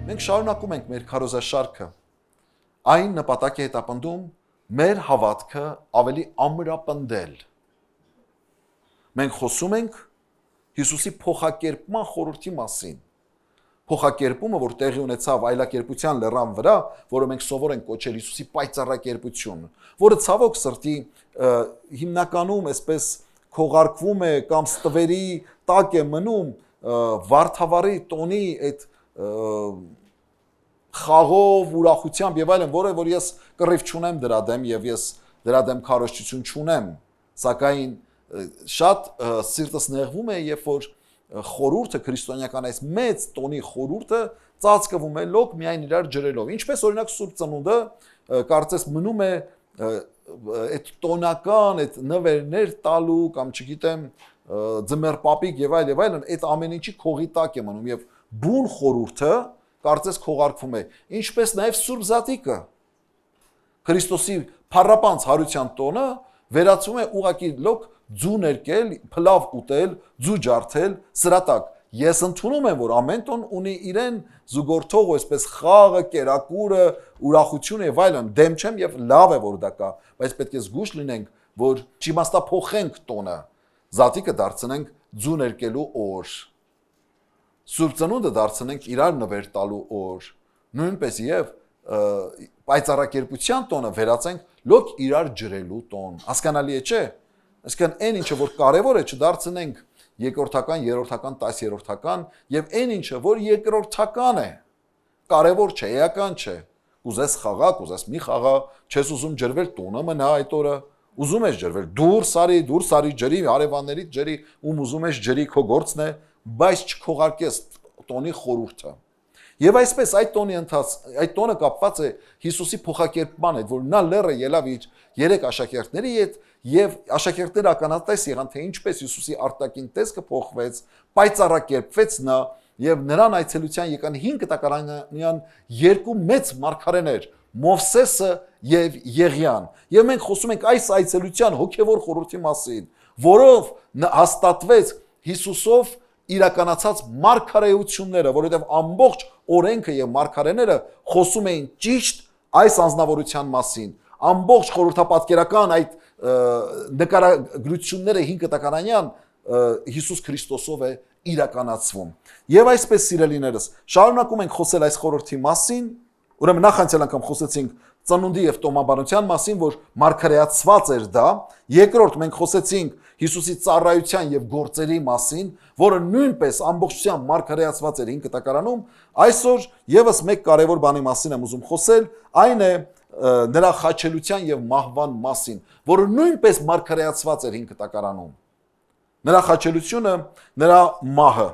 Մենք շարունակում ենք մեր քարոզաշարքը։ Այն նպատակ է հետապնդում մեր հավատքը ավելի ամրապնդել։ Մենք խոսում ենք Հիսուսի փոխակերպման խորհրդի մասին։ Փոխակերպումը, որ տեղի ունեցավ այլակերպության լեռան վրա, որը մենք սովոր ենք կոչել Հիսուսի պայծառակերպություն, որը ցավոք սրտի հիմնականում այսպես քողարկվում է կամ ստվերի տակ է մնում վարդավառի տոնի այդ խաղով, ուրախությամբ եւ այլն, որը որ ես կռիվ չունեմ դրա դեմ եւ ես դրա դեմ քարոզչություն չունեմ, սակայն շատ սիրտս նեղվում է, երբ որ խորհուրդը քրիստոնեական այս մեծ տոնի խորհուրդը ծածկվում է լոկ միայն իրար ջրելով։ Ինչպես օրինակ Սուրբ Ծնունդը կարծես մնում է այդ տոնական, այդ նվերներ տալու կամ չգիտեմ ձմեռ պապիկ եւ այլն, այդ ամեն ինչի քողի տակ է մնում եւ բուն խորհուրդը կարծես քողարկվում է։ Ինչպես նաեւ Սուրբ Զատիկը Քրիստոսի փառապանց հարության տոնը վերածվում է ուղակի լոկ ձու ներկել, փլավ ուտել, ձու ջարդել, սրատակ։ Ես ընդունում եմ, որ ամեն տոն ունի իրեն զուգորդող, այսպես խաղը, կերակուրը, ուրախությունը եւ այլն, դեմ չեմ եւ լավ է որ դա կա, բայց պետք է զգույշ լինենք, որ չիմաստափոխենք տոնը, զատիկը դարձնենք ձու ներկելու օր, Սուրբ Ծնունդը դարձնենք իրար նվեր տալու օր, նույնպես եւ պայծառակերպության տոնը վերածենք լոկ իրար ջրելու տոն, հասկանալի է չէ։ Այսինքն այն ինչը որ կարևոր է չդարձնենք երկրորդական, երրորդական, 10-րդական եւ այն ինչը որ երկրորդական է, կարևոր չէ, էական չէ։ Կուզես խաղա, կուզես մի խաղա, չես ուզում ջրվել տոնը մնա այդ օրը, ուզում ես ջրվել, դուրս արի ջրի, հարևաններից ջրի, ում ուզում ես ջրի քո գործն է, բայց չքողարկես տոնի խորհուրդը։ Եվ այսպես այդ տոնը կապված է Հիսուսի փոխակերպման հետ, որ նա լեռը ելավ իր 3 աշակերտների հետ եւ աշակերտները ականատես եղան, թե ինչպես Հիսուսի արտաքին տեսքը փոխվեց, պայծառակերպվեց նա եւ նրան այցելության եկան 5 տակարանյան 2 մեծ մարգարեներ, Մովսեսը եւ Եղիան։ Եվ մենք խոսում ենք այս այցելության հոգեվոր խորհրդի մասին, որով հաստատվեց Հիսուսով իրականացած մարգարեությունները, որովհետև ամբողջ օրենքը եւ մարգարեները խոսում էին ճիշտ այս անձնավորության մասին։ Ամբողջ խորհրդապատկերական այդ նկարագրությունները 5 տակարանյան Հիսուս Քրիստոսով է իրականացվում։ Եվ այսպես սիրելիներս, շարունակում ենք խոսել այս խորհրդի մասին, ուրեմն նախ անցյալ անգամ խոսեցինք ծնունդի եւ տոմաբանության մասին, որ մարգարեացված էր դա, երկրորդ մենք խոսեցինք Հիսուսի ծառայության եւ գործերի մասին, որը նույնպես ամբողջությամբ մարգարեացված էր 5 տակարանում, այսօր եւս մեկ կարևոր բանի մասին եմ ուզում խոսել, այն է նրա խաչելության եւ մահվան մասին, որը նույնպես մարգարեացված էր 5 տակարանում։ Նրա խաչելությունը, նրա մահը։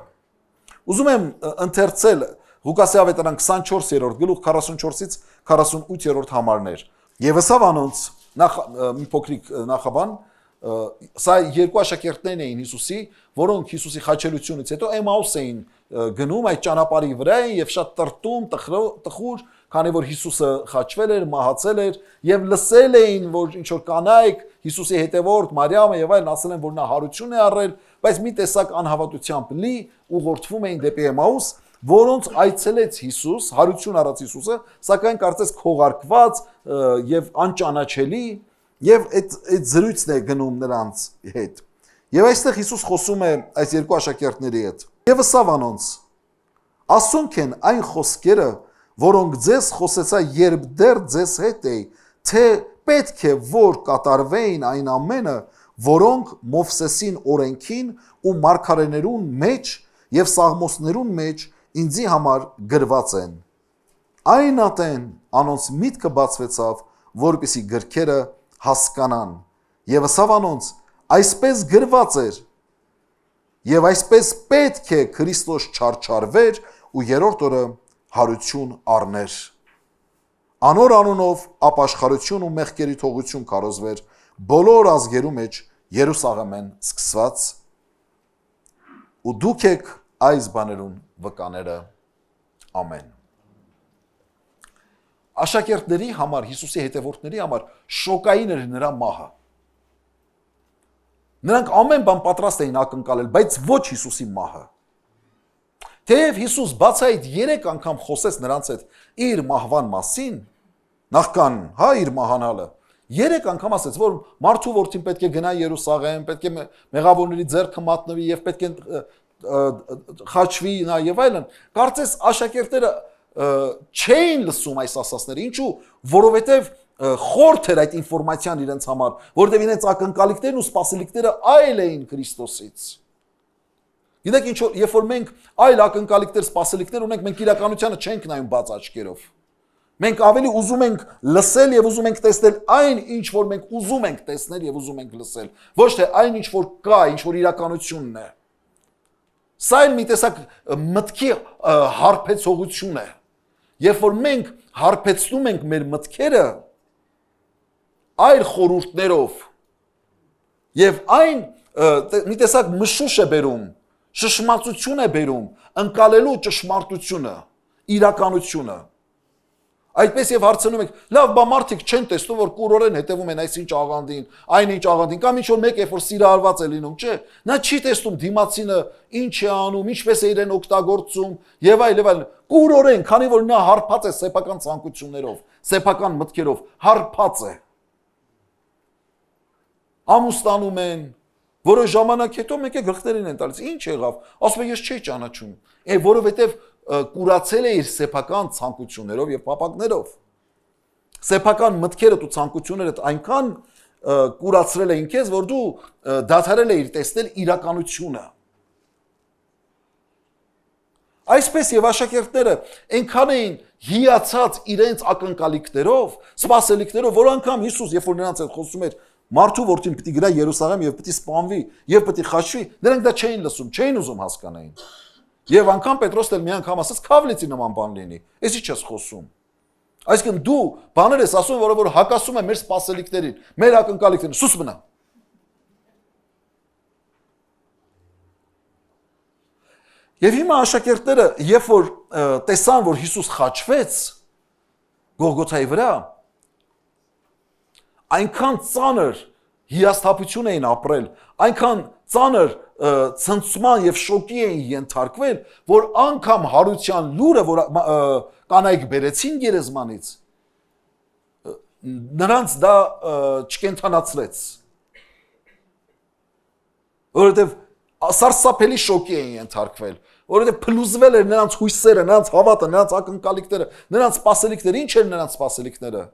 Ուզում եմ ընթերցել Ղուկասի ավետարան 24-րդ գլուխ 44-ից 48-րդ համարներ։ Եվ ըսավ անոնց մի փոքրիկ նախաբան, սա 2 աշակերտներն էին Հիսուսի, որոնք Հիսուսի խաչելությունից հետո Էմաուս էին գնում այդ ճանապարհի վրա եւ շատ տրտում, տխուր, քանի որ Հիսուսը խաչվել էր, մահացել էր եւ լսել էին, որ ինչ որ կանայք Հիսուսի հետևորդ Մարիամը եւ այլն ասել են, որ նա հարություն է առել, բայց մի տեսակ անհավատությամբ լի ուղղորդվում էին դեպի Էմաուս, որոնց այցելեց Հիսուս, հարություն առած Հիսուսը, սակայն կարծես քողարկված եւ անճանաչելի, եւ այդ զրույցն է գնում նրանց հետ։ Եվ այստեղ Հիսուս խոսում է այս 2 աշակերտների հետ։ Եվ ըսավ անոնց. ասոնք են այն խոսքերը, որոնք ձեզ խոսեցա, երբ դեռ ձեզ հետ էի, թե պետք է որ կատարվեին այն ամենը, որոնք Մովսեսին օրենքին ու մարգարեներուն մեջ եւ սաղմոսներուն մեջ ինձի համար գրված են։ Այն ատեն անոնց միտքը բացվեցավ, որպեսի գրքերը հասկանան։ Եվ ըսավ անոնց, այսպես գրված էր, եւ այսպես պետք է Քրիստոս չարչարվեր ու երրորդ օրը հարություն առներ։ Անոր անունով ապաշխարություն ու մեղքերի թողություն կարոզվեր բոլոր ազգերու մեջ Երուսաղեմեն սկսված, ու դուք եք այս բաներուն վկաները։ Ամեն։ Աշակերտների համար, Հիսուսի հետևորդների համար շոկային էր նրա մահը։ Նրանք ամեն բան պատրաստ էին ակնկալել, բայց ոչ Հիսուսի մահը։ Թեև Հիսուս բացի այդ 3 անգամ խոսեց նրանց հետ իր մահվան մասին, նախքան իր մահանալը, 3 անգամ ասեց, որ մարդու որդին պետք է գնա Երուսաղեմ, պետք է մեղավորների ձեռքը մատնվի եւ պետք է խաչվի նա եւ այլն։ Կարծես աշակերտները չէին լսում այս ասածները, ինչու, որովհետեւ խորթ էր այդ ինֆորմացիան իրենց համար, որովհետեւ իրենց ակնկալիքներն ու սպասելիքները այլ էին Քրիստոսից։ Գիտեք ինչ որ, երբ որ մենք այլ ակնկալիքներ, սպասելիքներ ունենք, մենք իրականությանը չենք նայում բաց աչքերով։ Մենք ավելի ուզում ենք լսել եւ ուզում ենք տեսնել այն, ինչ որ մենք ուզում ենք տեսնել եւ ուզում ենք լսել, ոչ թե այն, ինչ որ կա, ինչ որ իրականությունն է։ Սա էլ մի տեսակ մտքի հարբեցողություն է։ Երբ որ մենք հարբեցնում ենք մեր մտքերը այլ խորհուրդներով եւ այն մի տեսակ մշուշ է բերում, շշմածություն է բերում, ընկալելու ճշմարտությունը, իրականությունը։ Այդպես եւ հարցնում եք, լավ, բա մարդիկ չեն տեսնում, որ կուրորեն հետևում են այսինչ աղանդին, այնինչ աղանդին, կամ ինչ որ մեկ է, որ սիրահարված է լինում, չէ։ Նա չի տեսնում դիմացինը ինչ է անում, ինչպես է իրեն օգտագործում եւ այլ եւ այլ։ Կուրորեն, քանի որ նա հարբած է սեփական ցանկություններով, սեփական մտքերով, հարբած է։ Ամուսնանում են, որոշ ժամանակ հետո մեկ է գլխներին են տալիս, ինչ եղավ, ասում է ես չէի ճանաչում, որովհետեւ կուրացել է իր սեփական ցանկություններով եւ փափակներով։ Սեփական մտքերդ ու ցանկություններդ այնքան կուրացրել էին քեզ, որ դու դադարել ես տեսնել իրականությունը։ Այսպես եւ աշակերտները այնքան էին հիացած իրենց ակնկալիքներով, սպասելիքներով, որ անգամ Հիսուս, երբ որ նրանց հետ խոսում էր, մարդու որդին պիտի գնա Երուսաղեմ եւ պիտի սպանվի եւ պիտի խաչվի, նրանք դա չէին լսում, չէին ուզում հասկանային։ Եվ անգամ Պետրոսն էլ մի անգամ ասաց, «Քավլիցի նման բան լինի»։ Էսի չես խոսում։ Այսինքն դու բաներ ես ասում, որը որ հակասում է մեր սպասելիքներին, մեր ակնկալիքներին, սուս մնա։ Եվ հիմա աշակերտները, երբ որ տեսան, որ Հիսուս խաչվեց Գողգոթայի վրա, այնքան ծանր հիասթափություն էին ապրել, այնքան ծանր ցնցման եւ շոկի էին ենթարկվել, որ անգամ հարության լուրը, որ կանայք բերեցին գերեզմանից, նրանց դա չկենթանացրեց։ Որովհետեւ սարսափելի շոկի էին ենթարկվել, որովհետեւ փլուզվել էր նրանց հույսերը, նրանց հավատը, նրանց ակնկալիքները, նրանց սպասելիքները, ինչ էր նրանց սպասելիքները։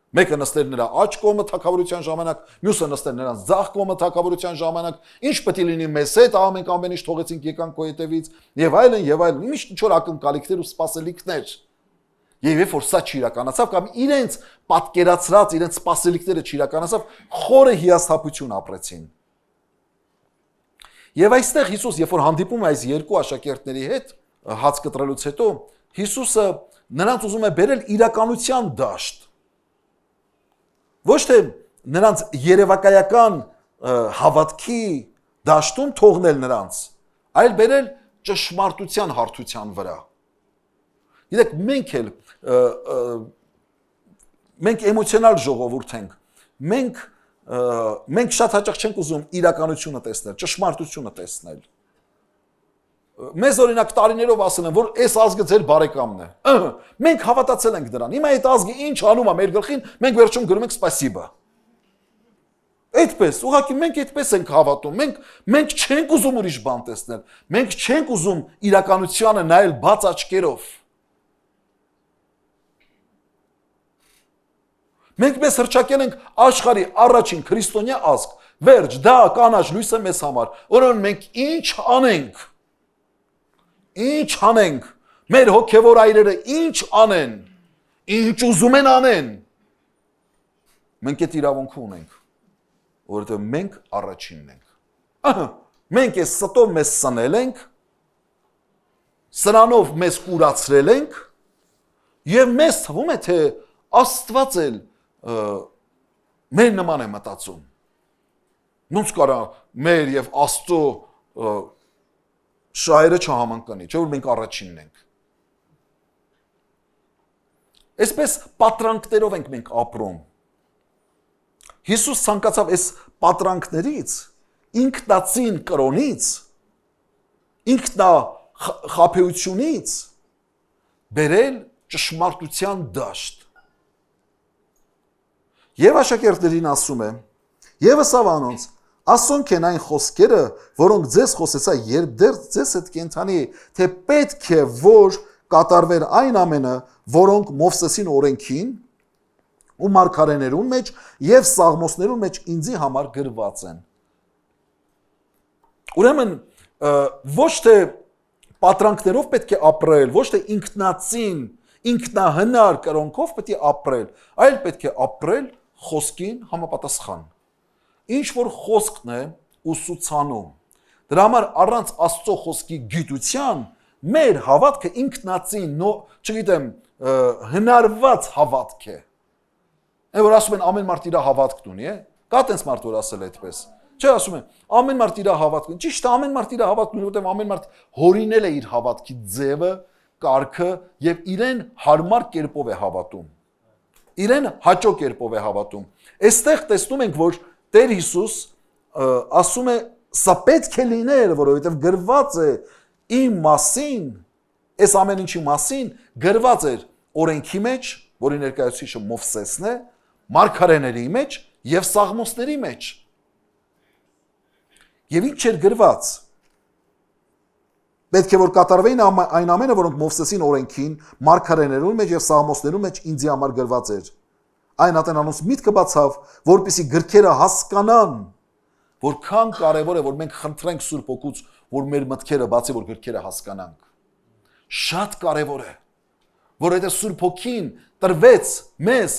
Մեկը նստել նրա աջ կողմը թագավորության ժամանակ, մյուսը նստել նրանց ձախ կողմը թագավորության ժամանակ, ինչ պետք է լինի մեզ հետ, ամենք ամեն ինչ թողեցինք եկանք քո հետևից, եւ այլն եւ այլն, ինչ որ ակնկալիքներ ու սպասելիքներ։ Եվ երբ որ սա չիրականացավ կամ իրենց պատկերացրած, իրենց սպասելիքները չիրականացավ, խորը հիասթափություն ապրեցին։ Եվ այստեղ Հիսուս, երբ որ հանդիպում է այս երկու աշակերտների հետ, հաց կտրելուց հետո, Հիսուսը նրանց ուզում է բերել իրականության դաշտ։ Ոչ թե նրանց երևակայական հավատքի դաշտում թողնել նրանց, այլ բերել ճշմարտության հարթության վրա։ Գիտեք, մենք էմոցիոնալ ժողովուրդ ենք, մենք շատ հաճախ չենք ուզում իրականությունը տեսնել, ճշմարտությունը տեսնել։ Մեզ օրինակ տարիներով ասել են, որ այս ազգը ձեր բարեկամն է։ Մենք հավատացել ենք դրան։ Հիմա այդ ազգը ինչ անում է մեր գլխին, մենք վերջում գրում ենք սպասիբա։ Այդպես, ուղղակի մենք այդպես ենք հավատում։ Մենք չենք ուզում ուրիշ բան տեսնել։ Մենք չենք ուզում իրականությանը նայել բաց աչքերով։ Մենք մեզ հրճակել ենք աշխարհի առաջին քրիստոնյա ազգ։ Վերջ, դա կանաչ լույս է մեզ համար։ Ուրեմն մենք ինչ անենք։ Ինչ անենք, մեր հոգևոր այրերը ինչ անեն, ինչ ուզում են անեն, մենք այդ իրավունքը ունենք, որովհետև մենք առաջինն ենք, մենք այս ստով մեզ սնել ենք, սրանով մեզ կուրացրել ենք, և մեզ թվում է, թե Աստված էլ մեր նման է մտածում, ոնց կարա մեր և Աստծո շահերը չհամընկնի, չէ՞ որ մենք առաջինն ենք։ Այսպես պատրանքներով ենք մենք ապրում։ Հիսուս ցանկացավ այս պատրանքներից, ինքնածին կրոնից, ինքնա խաբեությունից բերել ճշմարտության դաշտ։ Եվ աշակերտներին ասում է. Եվս ավանոնց, ասոնք են այն խոսքերը, որոնք ձեզ խոսեցա, երբ դեռ ձեզ հետ կենթանի է, թե պետք է, որ կատարվեր այն ամենը, որոնք Մովսեսին օրենքին ու մարգարեներուն մեջ եւ սաղմոսներուն մեջ ինձի համար գրված են։ Ուրեմն ոչ թե պատրանքներով պետք է ապրել, ոչ թե ինքնածին, ինքնահնար կրոնքով պետք է ապրել, այլ պետք է ապրել խոսքին համապատասխան։ Ինչ որ խոսքն է ուսուցանում։ Դրա համար առանց Աստծո խոսքի գիտության մեր հավատքը ինքնածին, չգիտեմ, հնարված հավատք է։ Այն որ ասում են ամեն մարդ իր հավատքն ունի, կա տենց մարդ որ ասել այդպես։ Չէ, ասում են ամեն մարդ իր հավատքն ունի։ Ճիշտ է, ամեն մարդ իր հավատքն ունի, որտեղ ամեն մարդ հորինել է իր հավատքի ձևը, կարգը եւ իրեն հարմար կերպով է հավատում։ Իրեն հաճո կերպով է հավատում։ Այստեղ տեսնում ենք, որ Տեր Հիսուս ասում է, սա պետք է լիներ, որովհետև գրված է իմ մասին, այս ամեն ինչի մասին գրված էր օրենքի մեջ, որի ներկայացուցիչը Մովսեսն է, մարգարեների մեջ եւ սաղմոսների մեջ։ Եվ ինչ էր գրված։ Պետք է որ կատարվեին այն ամենը, որոնք Մովսեսին օրենքին, մարգարեներուն մեջ եւ սաղմոսներուն մեջ ինձի համար գրված էր։ Այն ատենանոց միտքը բացավ, որպեսզի գրքերը հասկանան, որքան կարևոր է, որ մենք խնդրենք Սուրբ Հոգուց, որ մեր մտքերը բացի, որ գրքերը հասկանանք։ Շատ կարևոր է, որ այդ Սուրբ Հոգին տրվեց մեզ,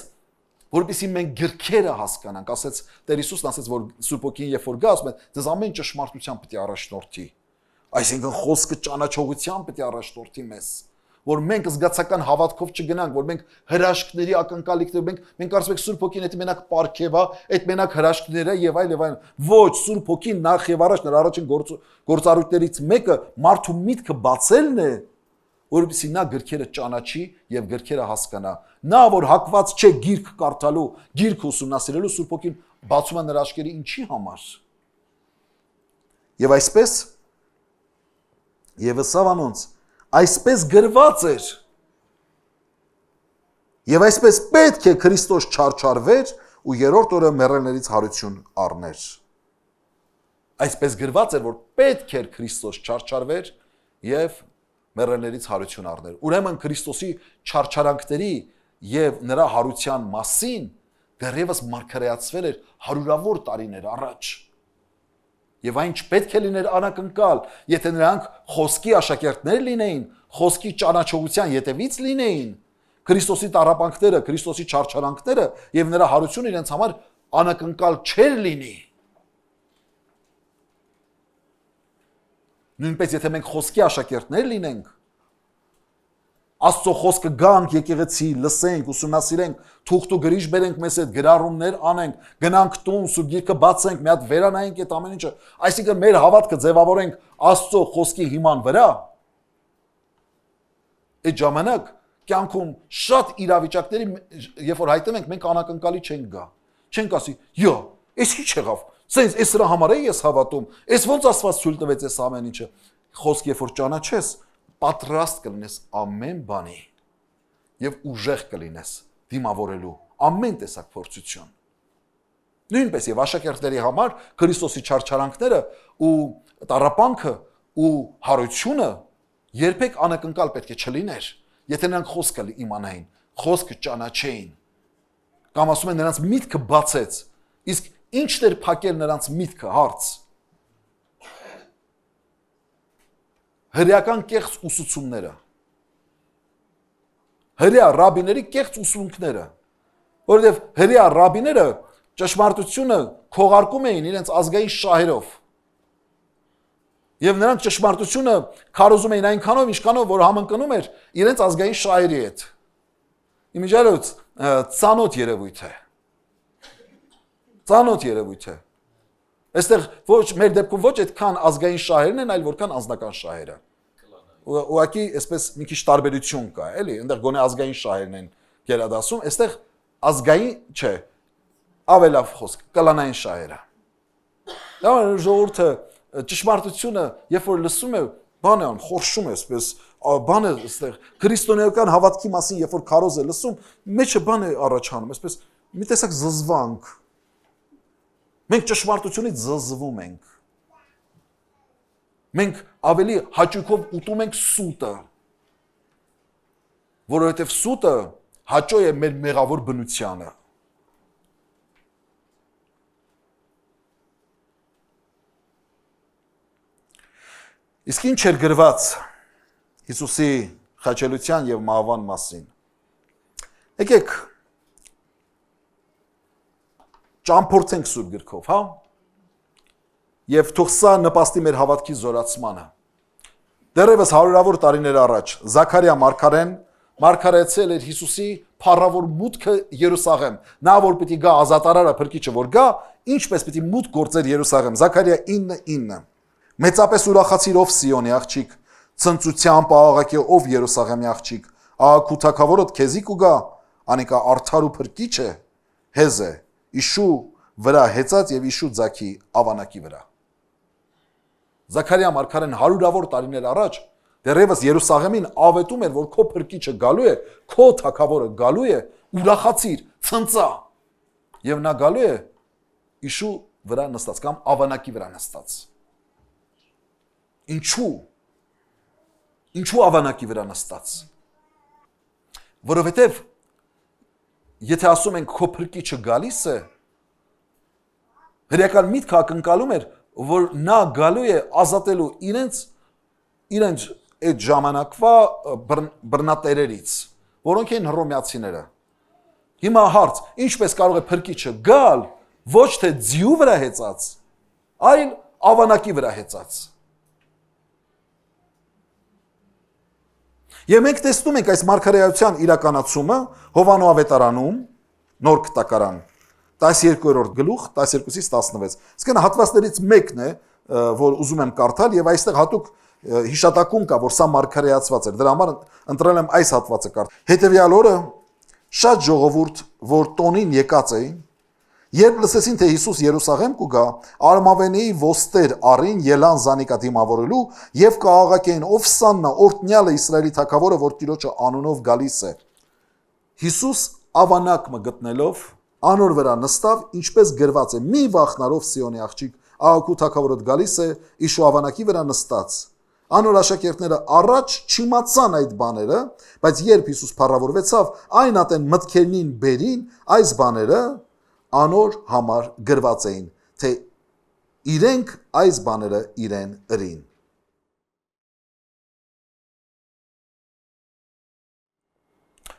որպեսզի մենք գրքերը հասկանանք։ Ասեց Տեր Հիսուսն ասեց, որ Սուրբ Հոգին երբ որ գա, ասում է, դες ամեն ճշմարտությամբ պետք է առաջնորդի։ Այսինքն խոսքը ճանաչողությամբ պետք է առաջնորդի մեզ, որ մենք զգացական հավատքով չգնանք, որ մենք հրաշքների ակնկալիքներ, մենք կարծում ենք Սուրբ Հոգին այդ մենակ պարգև է, այդ մենակ հրաշքներ է եւ այլ եւ այլ։ Ոչ, Սուրբ Հոգին նախ եւ առաջ նրա առաջին գործառույթներից մեկը մարդու միտքը բացելն է, որովհետեւ նա գրքերը ճանաչի եւ գրքերը հասկանա։ Նա որ հակված չէ գիրք կարդալու, գիրք ուսումնասիրելու, Սուրբ Հոգին բացում է նրա աչքերը ինչի համար։ Եվ այսպես Եվս ավանոնց այսպես գրված էր եւ այսպես պետք է Քրիստոս չարչարվեր ու երրորդ օրը մեռելներից հարություն առներ։ Այսպես գրված էր, որ պետք էր Քրիստոս չարչարվեր եւ մեռելներից հարություն առներ։ Ուրեմն Քրիստոսի չարչարանքների եւ նրա հարության մասին դեռևս մարգարեացվել էր հարյուրավոր տարիներ առաջ։ Եվ այն չպետք է լիներ անակնկալ, եթե նրանք խոսքի աշակերտներ լինեին, խոսքի ճանաչողության ետևից լինեին, Քրիստոսի տառապանքները, Քրիստոսի չարչարանքները եւ նրա հարությունը իրենց համար անակնկալ չէր լինի։ Նույնպես եթե մենք խոսքի աշակերտներ լինենք, Աստծո խոսքը գանք եկեղեցի, լսենք, ուսումնասիրենք, թուղթ ու գրիչ բերենք մեզ հետ, գրառումներ անենք, գնանք տուն, Սուրբ Գիրքը բացենք, մի հատ վերանայենք այդ ամեն ինչը, այսինքն մեր հավատքը ձևավորենք Աստծո խոսքի հիման վրա։ Այդ ժամանակ կյանքում շատ իրավիճակների, երբ որ հայտնենք, մենք անակնկալի չենք գա։ Չենք ասի, «Յո, այս ի՞նչ եղավ։ Սենց այս սրա համար է ես հավատում։ Այս ոնց Աստված ցույց տվեց այս ամեն ինչը»։ Խոսք երբ որ ճանաչես, պատրաստ կլինես ամեն բանի եւ ուժեղ կլինես դիմավորելու ամեն տեսակ փորձություն։ Նույնպես եւ աշակերտների համար Քրիստոսի չարչարանքները ու տառապանքը ու հարությունը երբեք անակնկալ պետք է չլիներ, եթե նրանք խոսքը իմանային, խոսքը ճանաչեին։ Կամ ասում են նրանց միտքը բացեց, իսկ ի՞նչն էր փակել նրանց միտքը, հարց։ Հրեական կեղծ ուսուցումները, հրեա ռաբիների կեղծ ուսմունքները, որովհետև հրեա ռաբիները ճշմարտությունը քողարկում էին իրենց ազգային շահերով եւ նրանք ճշմարտությունը քարոզում էին այնքանով, ինչքանով որ համընկնում էր իրենց ազգային շահերի հետ։ Իմիջիալոց ծանոթ երևույթ է։ Ծանոթ երևույթ է։ Այստեղ ոչ մեր դեպքում ոչ այդքան ազգային շահերն են, այլ որքան անձնական շահերը։ Ուղղակի այսպես մի քիչ տարբերություն կա, էլի, այնտեղ գոնե ազգային շահերն են գերադասում, այստեղ ազգային չէ, ավելավ խոսք, կլանային շահերը։ Դա ժողովուրդը ճշմարտությունը, երբ որ լսում է, բան է անում, խորշում է, այսպես բան է այստեղ քրիստոնեական հավատքի մասին, երբ որ քարոզ է լսում, մեջը բան է առաջանում, այսպես մի տեսակ զզվանք։ Մենք ճշմարտությունից զզվում ենք։ Մենք ավելի հաճույքով ուտում ենք սուտը, որովհետև սուտը հաճո է մեր մեղավոր բնությանը։ Իսկ ինչ էր գրված Հիսուսի խաչելության եւ մահվան մասին։ Եկեք ճամփորդենք Սուրբ գրքով, հա? Եվ թող սա նպաստի մեր հավատքի զորացմանը։ Դեռևս հարյուրավոր տարիներ առաջ Զաքարիա մարգարեն մարգարեցել էր Հիսուսի փառավոր մուտքը Երուսաղեմ։ Նա որ պիտի գա ազատարարը փրկիչը որ գա, ինչպես պիտի մուտք գործեր Երուսաղեմ։ Զաքարիա 9:9 Մեծապես ուրախացիր ով Սիոնի աղջիկ, ցնծությամբ աղաղակի ով Երուսաղեմի աղջիկ, աղաքու թագավորոդ քեզի կուգա, անիկա արդար ու փրկիչ է, հեզ է, իշու վրա հեծած եւ իշու ձաքի ավանակի վրա։ Զաքարիա մարգարեն հարյուրավոր տարիներ առաջ դեռևս Երուսաղեմին ավետում էր, որ քո փրկիչը գալու է, քո թագավորը գալու է, ուրախացիր, ցնծա։ Եվ նա գալու է իշու վրա նստած կամ ավանակի վրա նստած։ Ինչու ավանակի վրա նստած։ Որովհետև եթե ասում ենք քո փրկիչը գալիս է, հրեական միտքը ակնկալում էր, որ նա գալու է ազատելու իրենց այդ ժամանակվա բռնատերերից, որոնք էին հռոմեացիները։ Հիմա հարց, ինչպես կարող է փրկիչը գալ, ոչ թե ձիու վրա հեծած, այլ ավանակի վրա հեծած։ Եվ մենք տեսնում ենք այս մարգարեության իրականացումը Հովանո ավետարանում, նոր կտակարան, 12-րդ գլուխ, 12-ից 16։ Իսկ նա հատվածներից մեկն է, որ ուզում եմ կարդալ, եւ այստեղ հատուկ հիշատակում կա, որ սա մարգարեացված էր։ Դրա համար ընտրել եմ այս հատվածը կարդալ։ Հետևյալ օրը շատ ժողովուրդ, որ տոնին եկած էին, երբ լսեցին, թե Հիսուս Երուսաղեմ կուգա, արմավենեի ոստեր առին ելան զանիկա դիմավորելու եւ կաղաղակեին ով սաննա օրտնյալը Իսրայելի թագավորը, որ Տիրոջը անունով գալիս է։ Հիսուս ավանակը գտնելով անոր վրա նստավ, ինչպես գրված է. մի վախնարով Սիոնի աղջիկ, աղաքու թագավորոդ գալիս է, իշու ավանակի վրա նստած։ Անոր աշակերտները առաջ չիմացան այդ բաները, բայց երբ Հիսուս փառավորվեցավ, այն ատեն մտքերնին բերին այս բաները անոր համար գրված էին, թե իրենք այս բաները իրեն ըրին։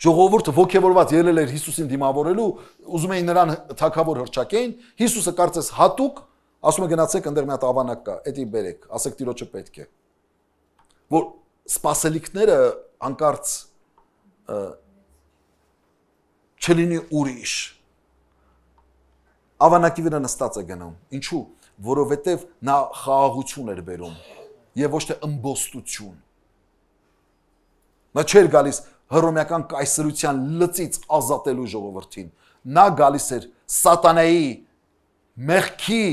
Ժողովուրդը ոգևորված ելել էր Հիսուսին դիմավորելու, ուզում էին նրան թագավոր հռչակեին, Հիսուսը կարծես հատուկ, ասում է գնացեք այնտեղ մի հատ ավանակ կա, էդի բերեք, ասեք Տիրոջը պետք է։ Որ սպասելիքները անկարծ չլինի ուրիշ։ Ավանակի վրա նստած է գնում։ Ինչու՞։ Որովհետև նա խաղաղություն էր բերում եւ ոչ թե ըմբոստություն։ Նա չէր գալիս հռոմեական կայսրության լծից ազատելու ժողովրդին։ Նա գալիս էր սատանայի մեղքի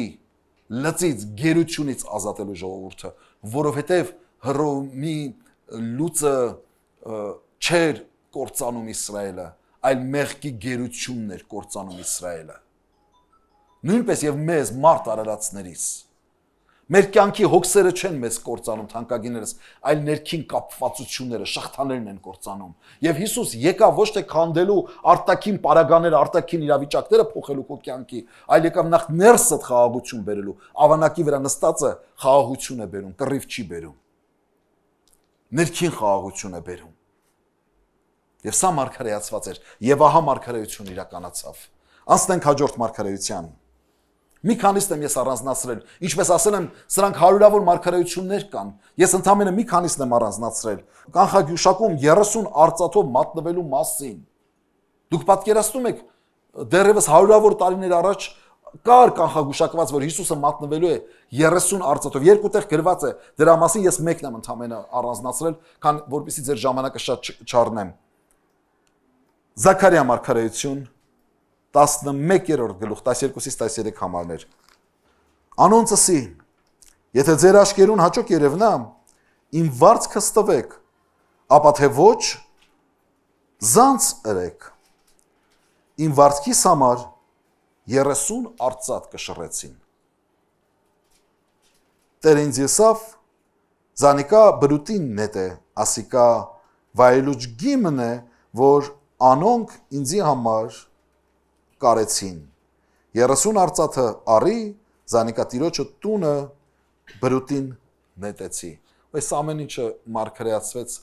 լծից գերությունից ազատելու ժողովուրդը, որովհետև Հռոմի լուծը չէր կործանում Իսրայելը, այլ մեղքի գերությունն էր կործանում Իսրայելը։ Նույնպես եւ մեզ մարդ արարածներից։ Մեր կյանքի հոգսերը չեն մեզ կործանում, թանկագիներս, այլ ներքին կապվածությունները, շղթաներն են կործանում։ Եվ Հիսուս եկավ ոչ թե քանդելու արտաքին պարագաները, արտաքին իրավիճակները փոխելու քո կյանքի, այլ եկավ նախ ներսդ խաղաղություն բերելու։ Ավանակի վրա նստածը խաղաղություն է բերում, կռիվ չի բերում։ Ներքին խաղաղություն է բերում։ Եվ սա մարգարեացված էր, եւ ահա մարգարեությունը իրականացավ։ Անցնենք հաջորդ մարգարեության։ Մի քանիսն եմ ես առանձնացրել, ինչպես ասել եմ, սրանք հարյուրավոր մարգարեություններ կան։ Ես ընդամենը մի քանիսն եմ առանձնացրել։ Կանխագուշակում 30 արծաթով մատնվելու մասին։ Դուք պատկերացնում եք, դեռևս հարյուրավոր տարիներ առաջ կար կանխագուշակված, որ Հիսուսը մատնվելու է 30 արծաթով։ Երկու տեղ գրված է, դրա մասին ես մեկն եմ ընդամենը առանձնացրել, քան որպեսզի ձեր ժամանակը շատ չառնեմ։ Զաքարիա մարգարեություն 11-րդ գլուխ 12-ից 13 համարներ։ Անոնցսի, եթե ձեր աշկերուն հաճոք երևնա, իմ վարձքը ստվեք, ապա թե ոչ զանց ըրեք։ Իմ վարձքիս համար 30 արծաթ կշռեցին։ Տեր ինձ եսավ, զանիկա բրուտին նետ է, ասիկա վայելուչ գիմն է, որ անոնք ինձի համար կարեցին։ 30 արծաթը արի, զանիկա տիրոջը տունը բրուտին նետեցի։ Այս ամեն ինչը մարգարեացվեց,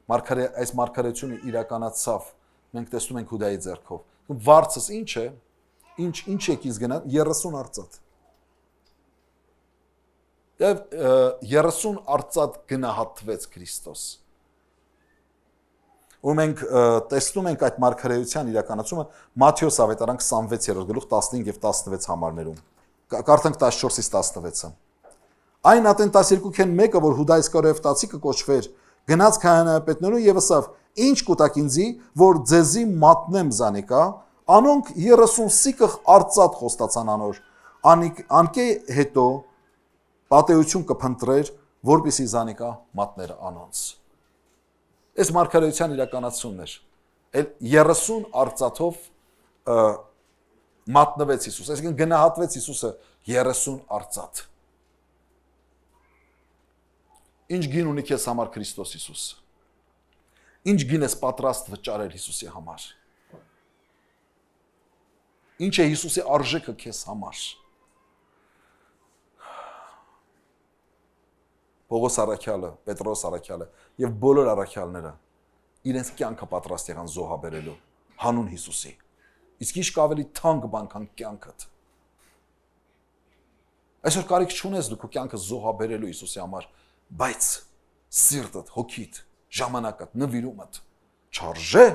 այս մարգարեությունը իրականացավ, մենք տեսնում ենք Հուդայի ձեռքով։ Վարձս ինչ է, ինչ եկից գնան, 30 արծաթ։ Եվ 30 արծաթ գնահատվեց Քրիստոս։ Ու մենք տեսնում ենք այդ մարգարեության իրականացումը Մատթեոս ավետարան 26-րդ գլուխ 15 եւ 16 համարներում։ Կարդանք 14-ից 16-ը։ Այն ատենտասիրկուքեն մեկը, որ Հուդա Իսկարիովտացի կկոչվեր, գնաց քահանայապետներուն եւ ասավ. «Ինչ կուտակ ինձի, որ ձեզի մատնեմ զանիկա, անոնք 30 սիկղ արծաթ խոստացան անոր, անկե հետո պատեություն կփնտրեր, որպեսզի զանիկա մատներ անոնց»։ Այս մարգարեության իրականացումն էր։ 30 արծաթով մատնվեց Հիսուս, այսինքն գնահատվեց Հիսուսը 30 արծաթ։ Ինչ գին ունի քեզ համար Քրիստոս Հիսուս։ Ինչ գին ես պատրաստ վճարել Հիսուսի համար։ Ինչ է Հիսուսի արժեքը քեզ համար։ Պողոս առաքյալը, Պետրոս առաքյալը եւ բոլոր առաքյալները իրենց կյանքը պատրաստ եղան զոհաբերելու հանուն Հիսուսի։ Իսկ ինչ կավելի թանկ բան քան կյանքդ։ Այսօր կարիք չունես դու քո կյանքը զոհաբերելու Հիսուսի համար, բայց սիրտդ, հոգիդ, ժամանակդ, նվիրումդ չարժե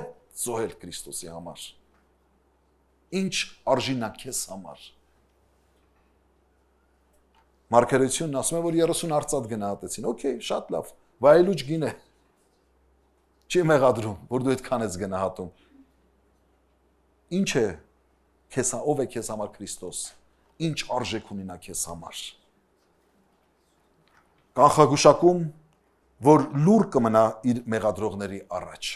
զոհել Քրիստոսի համար։ Ինչ արժինա քեզ համար։ Մարգարեությունն ասում է, որ 30 արծաթ գնահատեցին։ Okay, շատ լավ, վայելուչ գին է։ Չի մեղադրում, որ դու այդքան ես գնահատում։ Ինչ է քեզ, ով է քեզ համար Քրիստոս։ Ինչ արժեք ունի նա քեզ համար։ Կանխագուշակում, որ լուր կմնա իր մեղադրողների առաջ։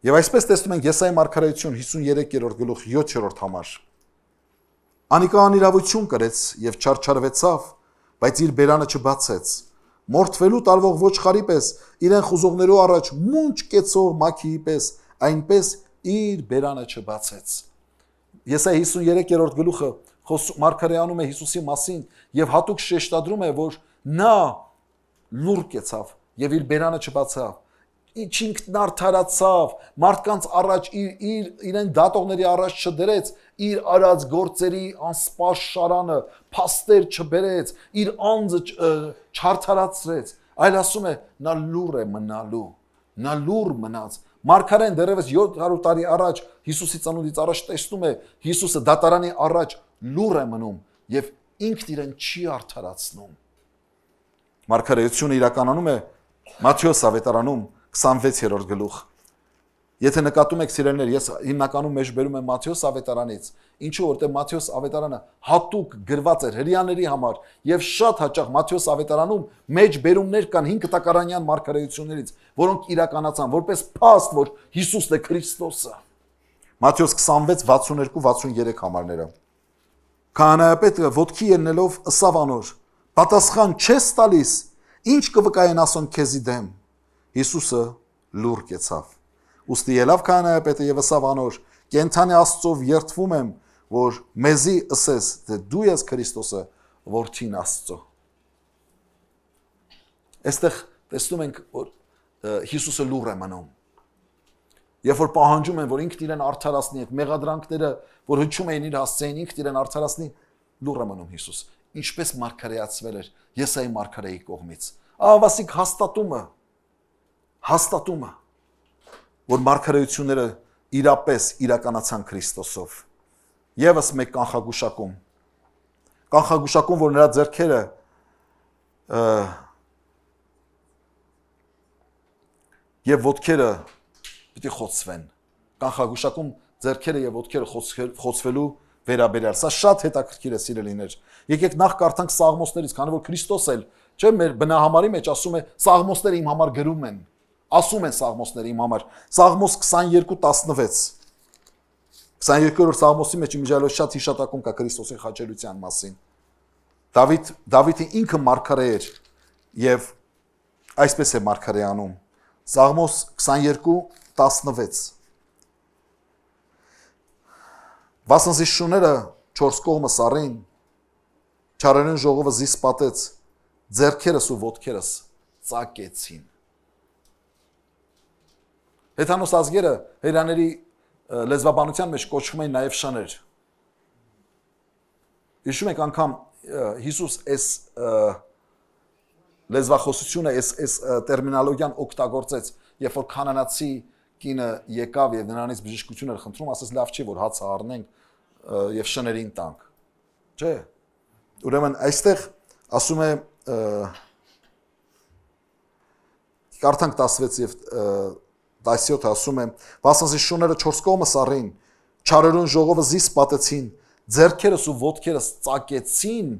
Եվ այսպես տեսնում ենք Եսայի մարգարեություն 53-րդ գլուխ 7-րդ համար։ Անիկա անիրավություն կրեց եւ չարչարվեցավ, բայց իր բերանը չբացեց։ Մորթվելու տարվող ոչխարի պես, իրեն խուզողներու առաջ մունջ կեցող մաքիի պես, այնպես իր բերանը չբացեց։ Եսայի 53-րդ գլուխը մարգարեանում է Հիսուսի մասին եւ հատուկ շեշտադրում է, որ նա լուր կեցավ եւ իր բերանը չբացավ։ Ինչ ինքն արդարացավ, մարդկանց առաջ իրեն դատողների առաջ չդրեց, իր արած գործերի անսպաստ շարանը փաստեր չբերեց, իր անձը չարդարացրեց, այլ ասում է նա լուր է մնալու, նա լուր մնաց։ Մարգարեն դեռևս 700 տարի առաջ Հիսուսի ծնունդից առաջ տեսնում է Հիսուսը դատարանի առաջ լուր է մնում եւ ինքն իրեն չի արդարացնում։ Մարգարեությունը իրականանում է Մատթեոս ավետարանում 26-րդ գլուխ։ Եթե նկատում եք սիրելիներ, ես հիմնականում մեջ բերում եմ Մատթեոս ավետարանից, ինչու որտեղ Մատթեոս ավետարանը հատուկ գրված էր հրեաների համար եւ շատ հաճախ Մատթեոս ավետարանում մեջ բերումներ կան 5 տակարանյան մարգարեություններից, որոնք իրականացան որպես փաստ, որ Հիսուսն է Քրիստոսը։ Մատթեոս 26:62-63 համարները։ Քահանայապետը ոտքի ելնելով ըսավ անոր. «Պատասխան չես տալիս, ինչ կվկայեն ասոն քեզի դեմ»։ Հիսուսը լուր կեցավ։ Ուստի ելավ քահանայապետը եւ ըսավ անոր. «Կենթանի Աստծով երդվում եմ, որ մեզի ըսես, թե դու ես Քրիստոսը, որդին Աստծո»։ Այստեղ տեսնում ենք, որ Հիսուսը լուր է մնում։ Երբ որ պահանջում են, որ ինքն իրեն արդարացնի, այդ մեղադրանքները, որ հնչում էին իր հասցեին, ինքն իրեն արդարացնի, լուր է մնում Հիսուս։ Ինչպես մարգարեացվել էր Եսայի մարգարեի կողմից։ Ավասիկ հաստատումը, որ մարգարեությունները իրապես իրականացան Քրիստոսով։ Եվս մեկ կանխագուշակում, որ նրա ձեռքերը եւ ոտքերը պիտի խոցվեն։ Կանխագուշակում ձեռքերը եւ ոտքերը խոցվելու վերաբերյալ։ Սա շատ հետաքրքիր է, սիրելիներ։ Եկեք նախ կարդանք Սաղմոսներից, քանի որ Քրիստոս էլ, չէ՞, մեր բնահամարի մեջ ասում է, Սաղմոսները իմ համար գրում են։ Ասում են Սաղմոսները իմ համար։ Սաղմոս 22:16։ 22-րդ Սաղմոսի մեջ իմիջիալով շատ հիշատակում կա Քրիստոսի խաչելության մասին։ Դավիթը ինքը մարգարե էր եւ այսպես է մարգարեանում։ Սաղմոս 22:16 Վասնզի շուները 4 կողմը սառին, չարերեն ժողովը զիս պատեց, ձեռքերս ու ոտքերս ծակեցին։ Հեթանոս ազգերը հերաների լեզվաբանության մեջ կոչվում են նաև շներ։ Հիշում եք անգամ Հիսուս այս լեզվախոսությունը, այս տերմինոլոգիան օգտագործեց, երբ որ կանանացի կինը եկավ եւ նրանից բժշկություն էր խնդրում, ասաց լավ չի որ հացը առնենք եւ շներին տանք։ Չէ։ Ուրեմն այստեղ ասում է կարդանք 16 եւ 17 ասում է վասնզի շուները 4 կողմը սառին, չարերուն ժողովը զիս պատեցին, ձեռքերս ու ոտքերս ծակեցին,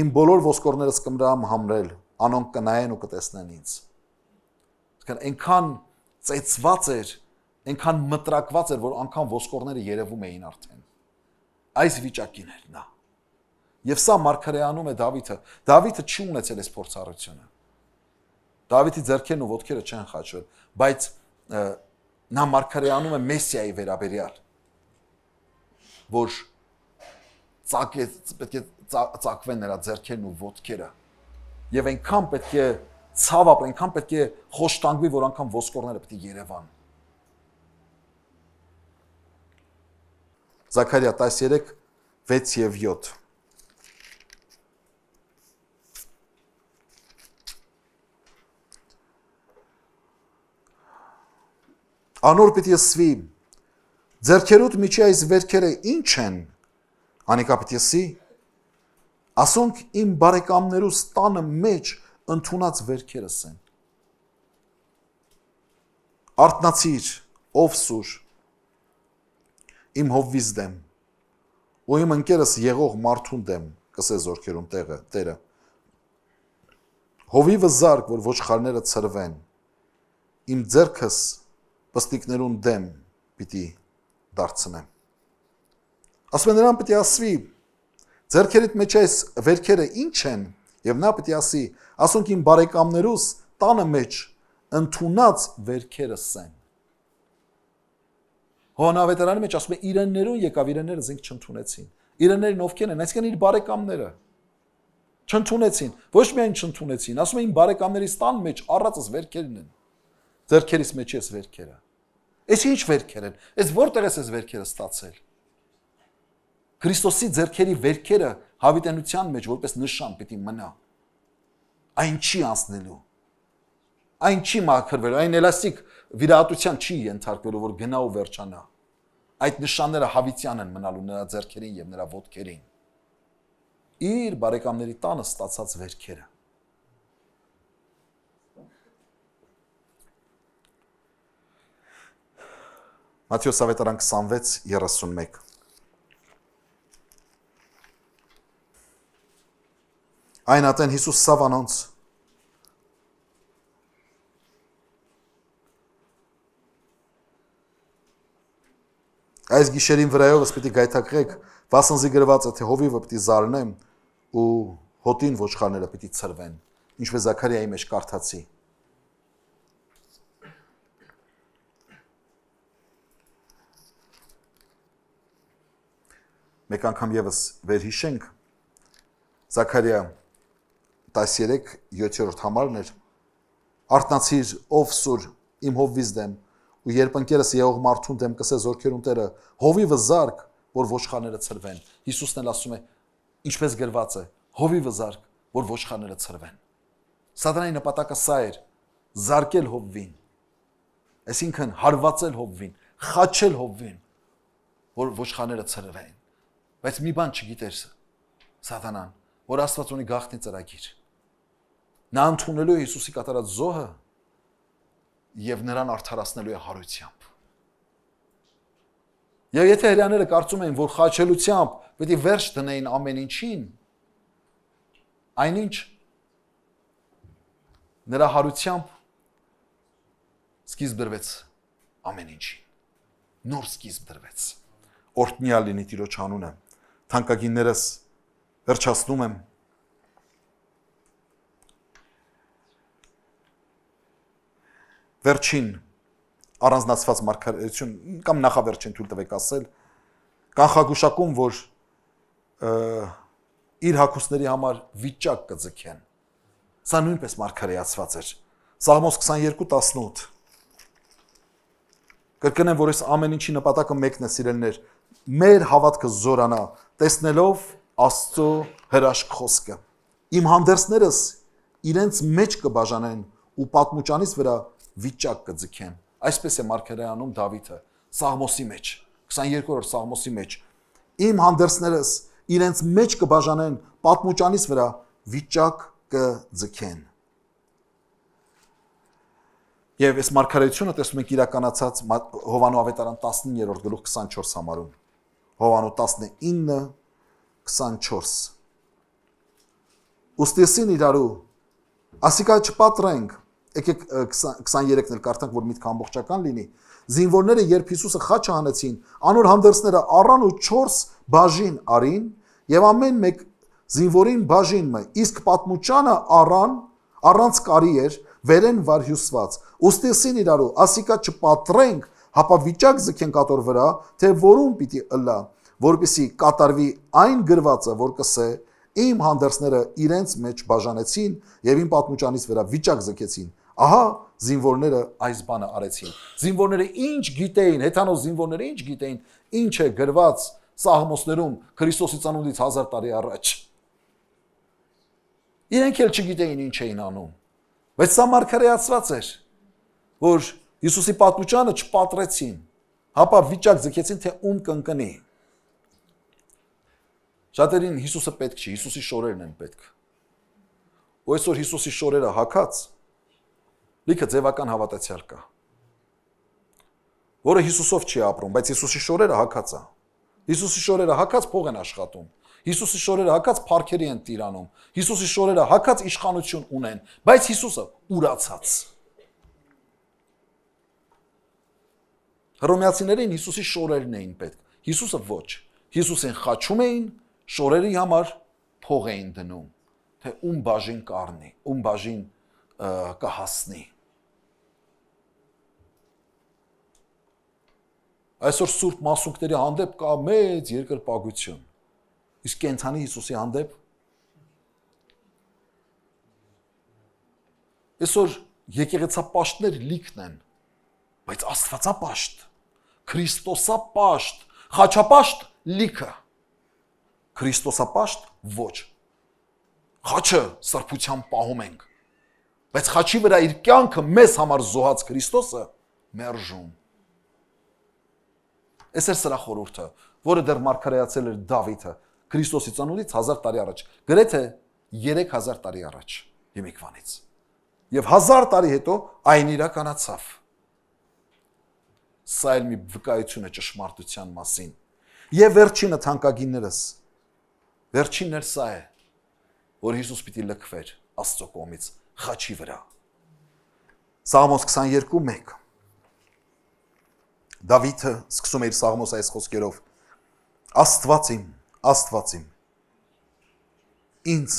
իմ բոլոր ոսկորներս կմրամ համրել, անոնք կնայեն ու կտեսնեն ինձ։ Այնքան ծեծված էր, այնքան մտրակված էր, որ անգամ ոսկորները երևում էին արդեն։ Այս վիճակին էր նա։ Եվ սա մարգարեանում է Դավիթը։ Դավիթը չի ունեցել այս փորձառությունը։ Դավիթի ձեռքերն ու ոտքերը չեն խաչվել, բայց նա մարգարեանում է Մեսիայի վերաբերյալ, որ պետք է ծակվեն նրա ձեռքերն ու ոտքերը։ Եվ այնքան պետք է ցավ ապրեն, այնքան պետք է խոշտանգվի, որ անգամ ոսկորները պետք է երևան։ Զաքարիա 13, 6 եւ 7 Անոր պիտի ասվի, ձեռքերուդ միջի այս վերքերը ինչ են, անիկա պիտի ասի, ասոնք իմ բարեկամներուս տանը մեջ ընդունած վերքերս են։ Արտնացիր, ով սուր, իմ հովվիզ դեմ, ու իմ ընկերս եղող մարդուն դեմ, կսե զորքերում տերը, հովիվը զարգ, որ ոչխարները ծրվեն, իմ ձեռքս պստիկներուն դեմ պիտի դարձնեմ։ Ասում է նրան պիտի ասվի, ձեռքերիդ մեջ այս վերքերը ինչ են, եւ նա պիտի ասի, ասոնք իմ բարեկամներուս տանը մեջ ընդունած վերքերս են։ Հովանավետարանի մեջ ասում է իրեններուն եկավ, իրենները զենք չընդունեցին։ Իրեններն ովքեր են, այսինքն իր բարեկամները չընդունեցին, ոչ միայն չընդունեցին, ասում է իմ բարեկամներիս տան մեջ առածս վերքերն են։ Ձեռքերիս մեջ ես վերքերը։ Այս ինչ վերքեր են։ Այս որտեղ ես այս վերքերը ստացել։ Քրիստոսի ձեռքերի վերքերը հավիտենության մեջ որպես նշան պիտի մնա։ Այն չի անցնելու։ Այն չի մաքրվելու, այն էլաստիկ վիրահատության չի ենթարկվելու, որ գնա ու վերջանա։ Այդ նշանները հավիտյան են մնալու նրա ձեռքերին եւ նրա ոտքերին։ Իր բարեկամների տանը ստացած վերքերը։ Մատթեոս ավետարան 26:31 Այն ատեն Հիսուս սավանոնց այս գիշերին վրայովս պիտի գայթակղեք, վասնզի գրված է, թե հովիվը պիտի զարնեմ ու հոտին ոչխարները պիտի ծրվեն, ինչպես Զաքարիայի մեջ կարդացի։ Մեկ անգամ եւս վերհիշենք Զաքարիա 13:7 համարն էր Արտնացիր ով սուր իմ հովվիզ դեմ ու երբ ընկերս եղող մարդուն դեմ կսե զորքերուն տերը հովիվը զարգ որ ոչխարները ծրվեն Հիսուսն էլ ասում է ինչպես գրված է հովիվը զարգ որ ոչխարները ծրվեն Սատանայի նպատակը սա էր զարկել հովվին այսինքն հարվածել հովվին խաչել հովվին որ ոչխարները ծրվեն բայց մի բան չգիտեր Սատանան, որ Աստված ունի գաղտնի ծրագիր։ Նա ընդունելու է Հիսուսի կատարած զոհը եւ նրան արդարացնելու է հարությամբ։ Եվ եթե հрեաները կարծում էին, որ խաչելությամբ պետք է վերջ դնեին ամեն ինչին, այնինչ նրա հարությամբ սկիզբ դրվեց ամեն ինչին։ Նոր սկիզբ դրվեց։ Օրհնյալ լինի Տիրոջ անունը։ Թանկագիններս, վերջացնում եմ։ Վերջին առանձնացված մարգարեություն կամ նախավերջին թույլ տվեք ասել, կանխագուշակում, որ իր հագուստների համար վիճակ կձգեն։ Սա նույնպես մարգարեացված էր։ Սաղմոս 22:18 Կրկնեմ, որ այս ամեն ինչի նպատակը մեկն է, սիրելիներ, մեր հավատքը զորանա, տեսնելով Աստծո հրաշք խոսքը։ Իմ հանդերձներս իրենց մեջ կբաժանեն ու պատմուճանից վրա վիճակ կձգեն։ Այսպես է մարգարեանում Դավիթը Սաղմոսի մեջ, 22-րդ Սաղմոսի մեջ։ Իմ հանդերձներս իրենց մեջ կբաժանեն պատմուճանից վրա վիճակ կձգեն։ Եվ այս մարգարեությունը տեսնում ենք իրականացած Հովանու ավետարան 19-րդ գլուխ 24 համարում։ Հովանու 19:24 Ուստեսին իրարու ասիկա չպատրենք, եկեք 23-ն էլ կարդանք, որ միտքը ամբողջական լինի։ Զինվորները, երբ Հիսուսը խաչը հանեցին, անոր հանդերձները առան ու 4 բաժին արին, եւ ամեն մեկ զինվորին բաժինը, իսկ պատմուճանը առանց կարի էր, վերեն վար հյուսված։ Ուստեսին իրարու ասիկա չպատրենք, հապա վիճակ ձգենք ատոր վրա, թե որում պիտի ըլլա, որպեսի կատարվի այն գրվածը, որ կսե, իմ հանդերձները իրենց մեջ բաժանեցին եւ իմ պատմուճանից վրա վիճակ ձգեցին։ Ահա զինվորները այս բանը արեցին։ Զինվորները ինչ գիտեին, հեթանոս զինվորները ինչ գիտեին, ինչ է գրված Սաղմոսներում Քրիստոսի ծնունդից 1000 տարի առաջ։ Իրենք էլ չգիտեին ինչ էին անում։ Բայց սա մարգարեացված էր, որ Հիսուսի պատմուճանը չպատրեցին, հապա վիճակ ձգեցին, թե ում կընկնի։ Շատերին Հիսուսը պետք չի, Հիսուսի շորերն են պետք։ Ու այսօր Հիսուսի շորերը հագած, լիքը ձևական հավատացյալ կա, որը Հիսուսով չի ապրում, բայց Հիսուսի շորերը հագած է։ Հիսուսի շորերը հագած փող են աշխատում։ Հիսուսի շորերը հագած փառքերի են տիրանում։ Հիսուսի շորերը հագած իշխանություն ունեն, բայց Հիսուսը ուրացած։ Հռոմեացիներին Հիսուսի շորերն էին պետք։ Հիսուսը ոչ։ Հիսուսին խաչում էին, շորերի համար փող էին դնում, թե ում բաժին կառնի, ում բաժին կհասնի։ Այսօր սուրբ մասունքների հանդեպ կա մեծ երկրպագություն։ Իսկ կենթանի Հիսուսի հանդեպ այսօր եկեղեցապաշտներ լիքն են, բայց Աստվածապաշտ, Քրիստոսապաշտ, խաչապաշտ լիքը, Քրիստոսապաշտ ոչ։ Խաչը սրբության պահում ենք, բայց խաչի վրա իր կյանքը մեզ համար զոհած Քրիստոսը մերժում։ Այս էր սրա խորհուրդը, որը դեռ մարգարեացել էր Դավիթը Քրիստոսի ծնունդից 1000 տարի առաջ, գրեթե 3000 տարի առաջ հիմիկվանից։ Եվ 1000 տարի հետո այն իրականացավ։ Սա էլ մի վկայություն է ճշմարտության մասին։ Եվ վերջինը թանկագիններս, վերջինն էլ սա է, որ Հիսուս պիտի լքվեր Աստծո կողմից խաչի վրա։ Սաղմոս 22:1 Դավիթը սկսում է իր Սաղմոսը այս խոսքերով. Աստված իմ, ինձ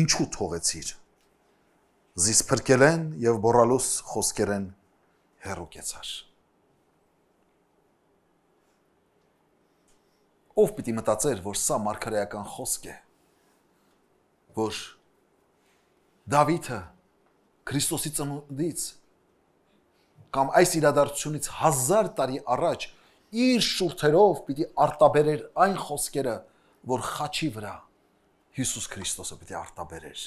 ինչու թողեցիր։ Զիս փրկել են եւ բորալուս խոսքեր են հեռու կեցար։ Ով պիտի մտածեր, որ սա մարգարեական խոսք է, որ Դավիթը Քրիստոսի ծնունդից կամ այս իրադարձությունից 1000 տարի առաջ իր շուրթերով պիտի արտաբերեր այն խոսքերը, որ խաչի վրա Հիսուս Քրիստոսը պիտի արտաբերեր։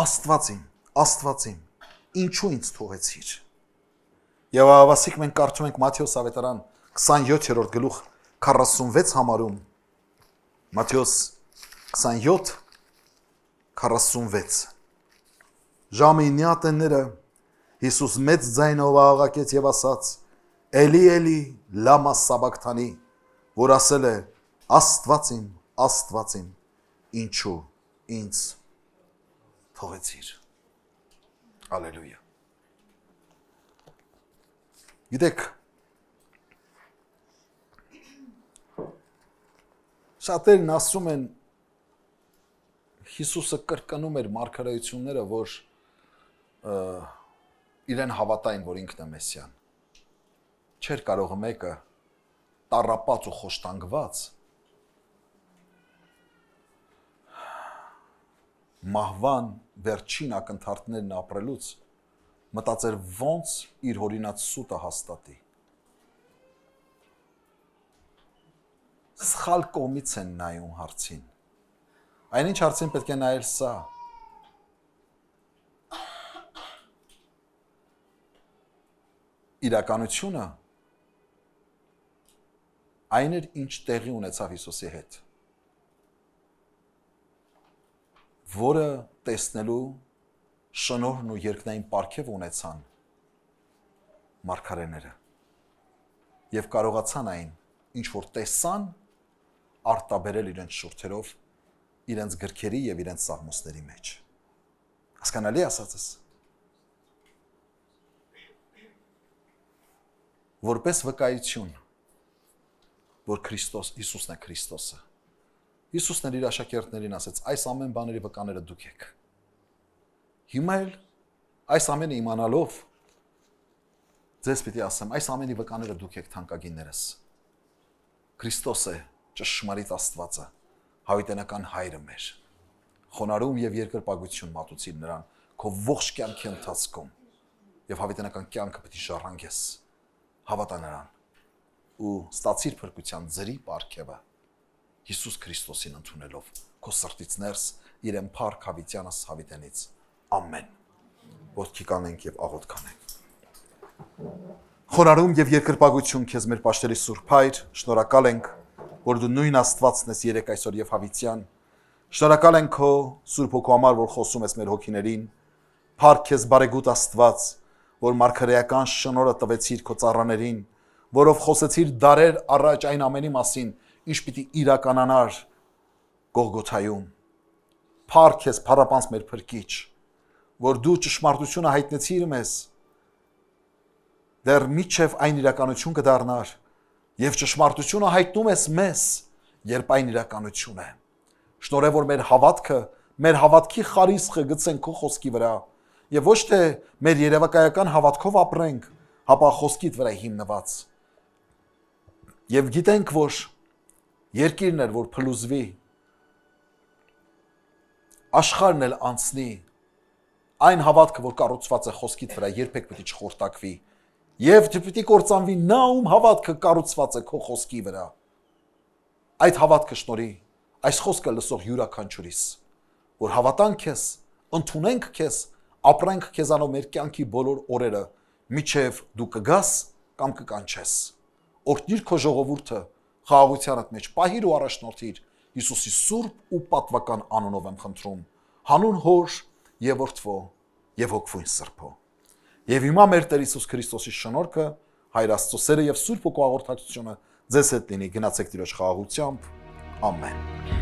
Աստված իմ, ինչու ինձ թողեցիր։ Եվ ավասիկ մենք կարդում ենք Մատթեոս ավետարան 27-րդ գլուխ 46 համարում, Մատթեոս 27:46 Ժամը 9-ները Հիսուս մեծ ձայնով աղաղակեց եւ ասաց. Էլի լամա սաբակթանի, որ ասել է Աստված իմ, ինչու ինձ թողեցիր։ Ալելույա։ Գիտեք, շատերն ասում են Հիսուսը կրկնում էր մարգարեությունները, որ իրեն հավատային, որ ինքն է Մեսիան։ Չէր կարող մեկը տառապած ու խոշտանգված մահվան վերջին ակնթարթներն ապրելուց մտածեր ոնց իր հորինած սուտը հաստատի։ Սխալ կողմից են նայում հարցին։ Այնինչ հարցին պետք է նայել սա։ Իրականությունը այն էր, ինչ տեղի ունեցավ Հիսուսի հետ, որը տեսնելու շնորհն ու երկնային պարգև ունեցան մարգարեները եւ կարողացան այն, ինչ որ տեսան, արտաբերել իրենց շուրթերով, իրենց գրքերի եւ իրենց սաղմոսների մեջ։ Հասկանալի ասածս։ Որպես վկայություն, որ Հիսուսն է Քրիստոսը։ Հիսուսն էլ իր աշակերտներին ասեց, այս ամեն բաների վկաները դուք եք։ Հիմա էլ այս ամենը իմանալով ձեզ պիտի ասեմ, այս ամենի վկաները դուք եք թանկագիններս։ Քրիստոս է ճշմարիտ Աստվածը, հավիտենական Հայրը մեր։ Խոնարհում եւ երկրպագություն մատուցիր նրան քո ողջ կյանքի ընթացքում եւ հավիտենական կյանքը պիտի ժառանգես։ Հավատա նրան ու ստացիր փրկության ձրի պարգևը Հիսուս Քրիստոսին ընդունելով քո սրտից ներս իրեն փառք հավիտյանս հավիտենից ամեն ոտքի կանենք եւ աղոթք կանենք Խոնարհում եւ երկրպագություն քեզ մեր պաշտելի Սուրբ Հայր շնորհակալ ենք որ դու նույն Աստվածն ես երեք այսօր եւ հավիտյան շնորհակալ ենք քո Սուրբ Հոգու համար որ խոսում ես մեր հոգիներին փառք քեզ բարեգութ Աստված որ մարգարեական շնորհը տվեցիր քո ծառաներին, որով խոսեցիր դարեր առաջ այն ամենի մասին, ինչ պիտի իրականանար Գողգոթայում։ Փառք քեզ փառապանս մեր Փրկիչ, որ դու ճշմարտությունը հայտնեցիր մեզ, դեռ միջև այն իրականություն կդառնար, եւ ճշմարտությունը հայտնում ես մեզ, երբ այն իրականություն է։ Շնորհև որ մեր հավատքը, մեր հավատքի խարիսխը գցենք քո խոսքի վրա։ Եվ ոչ թե մեր երևակայական հավատքով ապրենք, հապա խոսքիդ վրա հիմնված։ Եվ գիտենք, որ երկիրն էր, որ փլուզվի, աշխարհն էլ անցնի, այն հավատքը, որ կառուցված է խոսքիդ վրա, երբեք պիտի չխորտակվի, եւ պիտի կործանվի նա, ում հավատքը կառուցված է քո խոսքի վրա։ Այդ հավատքը շնորհի, այս խոսքը լսող յուրաքանչյուրիս, որ հավատանք քեզ, ընդունենք քեզ, ապրենք քեզանով մեր կյանքի բոլոր օրերը, միջև դու կգաս կամ կկանչես։ Օրհնիր քո ժողովուրդը խաղաղությանդ մեջ, պահիր ու առաջնորդիր Հիսուսի սուրբ ու պատվական անունով եմ խնդրում, հանուն Հոր եւ Որդվո եւ Հոգվույն Սրբո։ Եվ հիմա մեր Տեր Հիսուս Քրիստոսի շնորհքը, Հայր Աստծո սերը եւ Սուրբ Հոգու աղոթակցությունը ձեզ հետ լինի, գնացեք Տիրոջ խաղաղությամբ։ Ամեն։